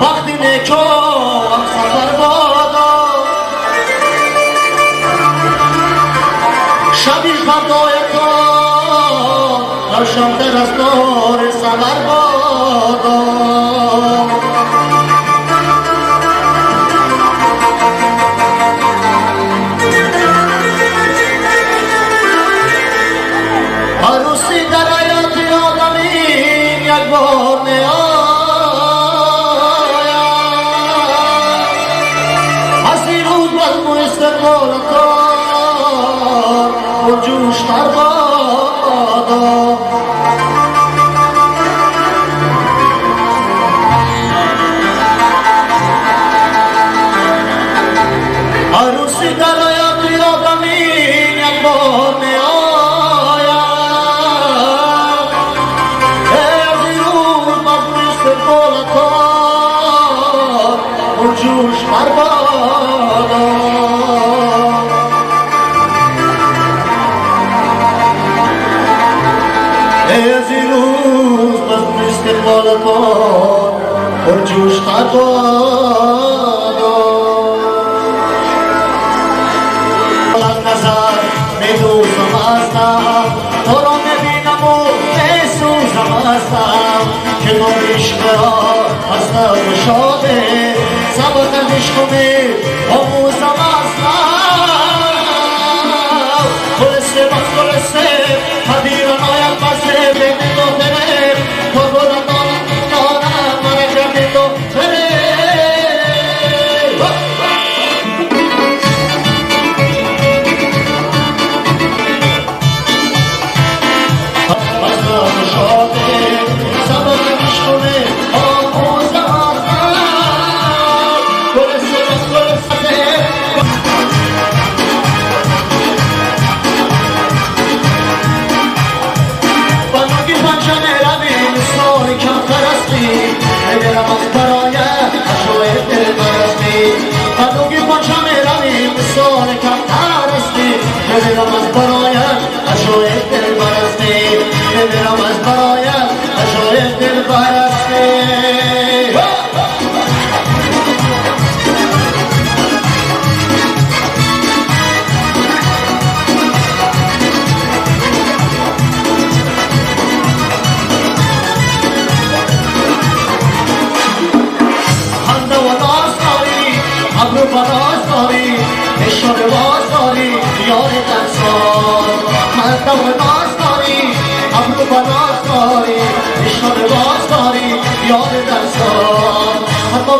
وقتی نیکو هم سفر بادا شبیش بردای کار روشن در از دار سفر بادا عروسی در حیات آدمی یک بار میآید از این روز بزم و استقبال کار پرجوش تر بادا عروسی در حیات آدمی یک بار میآید جوش بربادا از این روز بزم استقبال کن پر جوش بربادا از نظر میدوزم ازم تو را میبینم و میسوزم ازم که نور عشق را از نو شاده سبت عشقمی آموزم ازم خلصه بس خلصه حدیران آید بسه بینی دو تره تو بودن دانم من کردی دو تره از نو شاده سبت عشقمی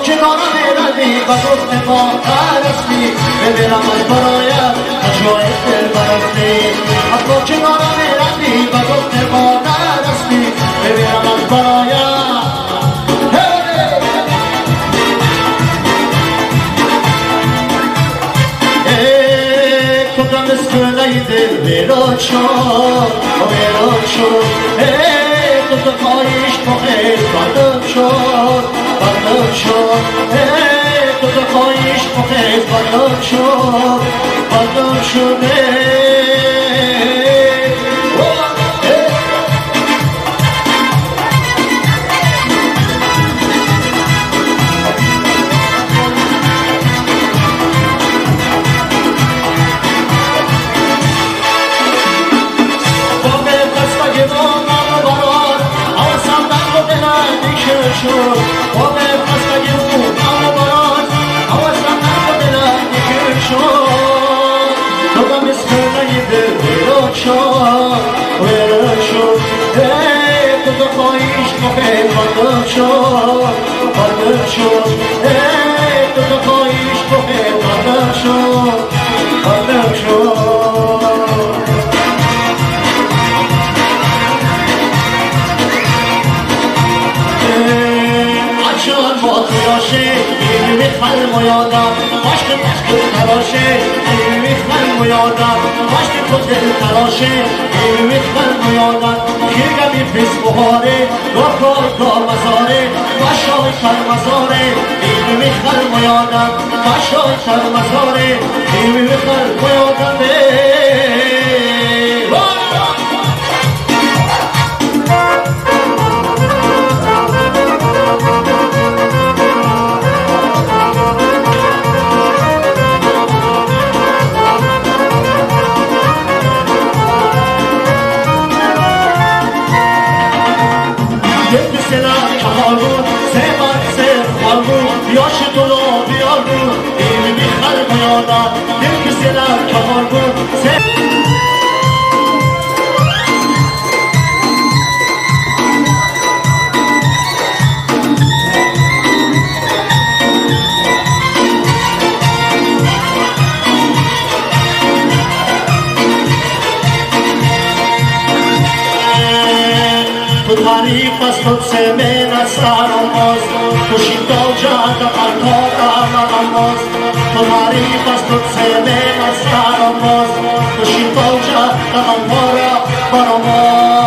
کنارم ایردی و گفت ما پرستی ببینم از برایت عجایب دل برستی حتی کنارم ایردی و گفت ما پرستی ببینم از برایت تو دم اسکنه دل بیراد شد بیراد شد تو پایش پاهش بردم شد بردم شد تو پایش پاهش بردم شد بردم شد تو تعریف از قدس من سرماز خوشی تا جهت قلقار مرماز تو تعریف از قدس من سرماز خوشی تا جهت قلقار مرماز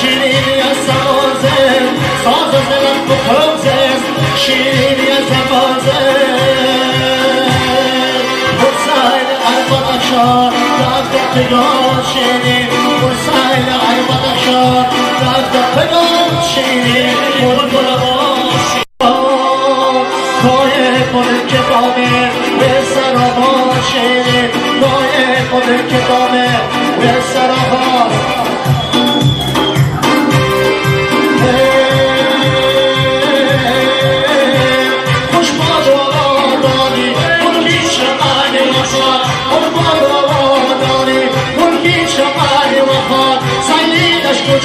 شیرینی از سازه ساز دلم بخوزه شیرینی از سازه حسین عربادشان رفت پگاه شیرین حسین عربادشان رفت پگاه شیرین بلبل باشی پای خود کتابه به سراها شیرین پای خود کتابه به سراها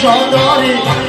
جاداری